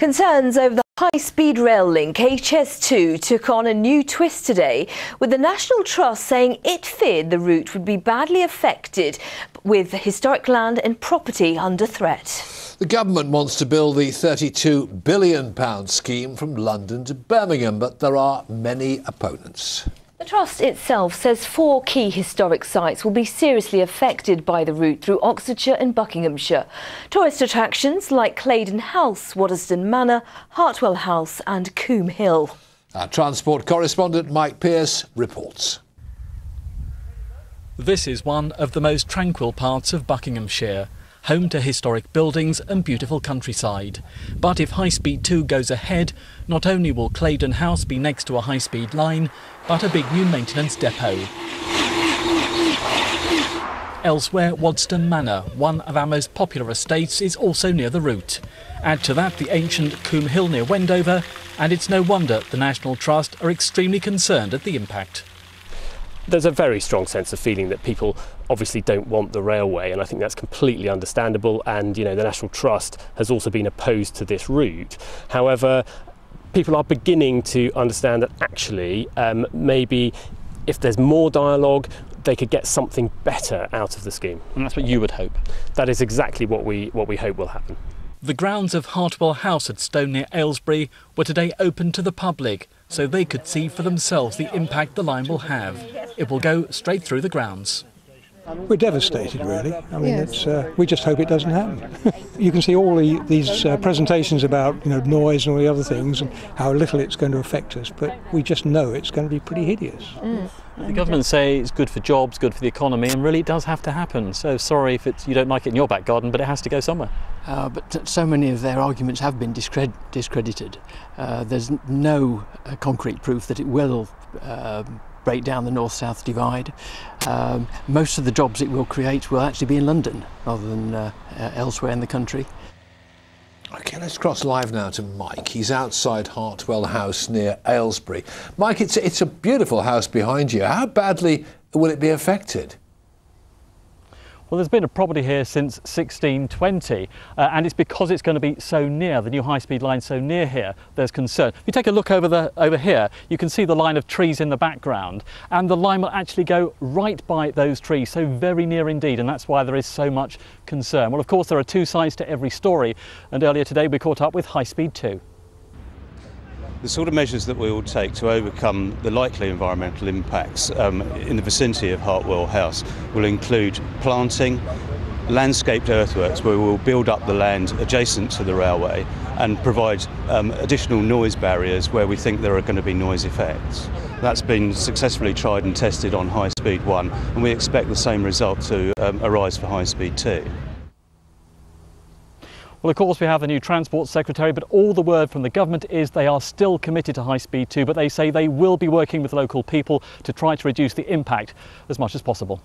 Concerns over the high-speed rail link HS2 took on a new twist today, with the National Trust saying it feared the route would be badly affected, with historic land and property under threat. The government wants to build the £32 billion scheme from London to Birmingham, but there are many opponents. The Trust itself says 4 key historic sites will be seriously affected by the route through Oxfordshire and Buckinghamshire. Tourist attractions like Claydon House, Waddesdon Manor, Hartwell House and Coombe Hill. Our transport correspondent Mike Pearce reports. This is one of the most tranquil parts of Buckinghamshire, home to historic buildings and beautiful countryside. But if High Speed 2 goes ahead, not only will Claydon House be next to a high-speed line, but a big new maintenance depot. Elsewhere, Waddesdon Manor, one of our most popular estates, is also near the route. Add to that the ancient Coombe Hill near Wendover, and it's no wonder the National Trust are extremely concerned at the impact. There's a very strong sense of feeling that people obviously don't want the railway, and I think that's completely understandable. And the National Trust has also been opposed to this route. However, people are beginning to understand that actually maybe if there's more dialogue, they could get something better out of the scheme. And that's what you would hope? That is exactly what we hope will happen. The grounds of Hartwell House at Stone near Aylesbury were today open to the public, so they could see for themselves the impact the line will have. It will go straight through the grounds. We're devastated, really. I mean, we just hope it doesn't happen. You can see all these presentations about noise and all the other things and how little it's going to affect us, but we just know it's going to be pretty hideous. The government say it's good for jobs, good for the economy, and really it does have to happen. So sorry if you don't like it in your back garden, but it has to go somewhere. But so many of their arguments have been discredited. There's no concrete proof that it will break down the north-south divide. Most of the jobs it will create will actually be in London rather than elsewhere in the country. OK, let's cross live now to Mike. He's outside Hartwell House near Aylesbury. Mike, it's a beautiful house behind you. How badly will it be affected? Well, there's been a property here since 1620, and it's because it's going to be so near, the new high-speed line so near here, there's concern. If you take a look over here, you can see the line of trees in the background, and the line will actually go right by those trees, so very near indeed, and that's why there is so much concern. Well, of course, there are 2 sides to every story, and earlier today we caught up with High Speed 2. The sort of measures that we will take to overcome the likely environmental impacts in the vicinity of Hartwell House will include planting, landscaped earthworks where we will build up the land adjacent to the railway and provide additional noise barriers where we think there are going to be noise effects. That's been successfully tried and tested on High Speed 1, and we expect the same result to arise for High Speed 2. Well, of course, we have the new Transport Secretary, but all the word from the government is they are still committed to High Speed 2, but they say they will be working with local people to try to reduce the impact as much as possible.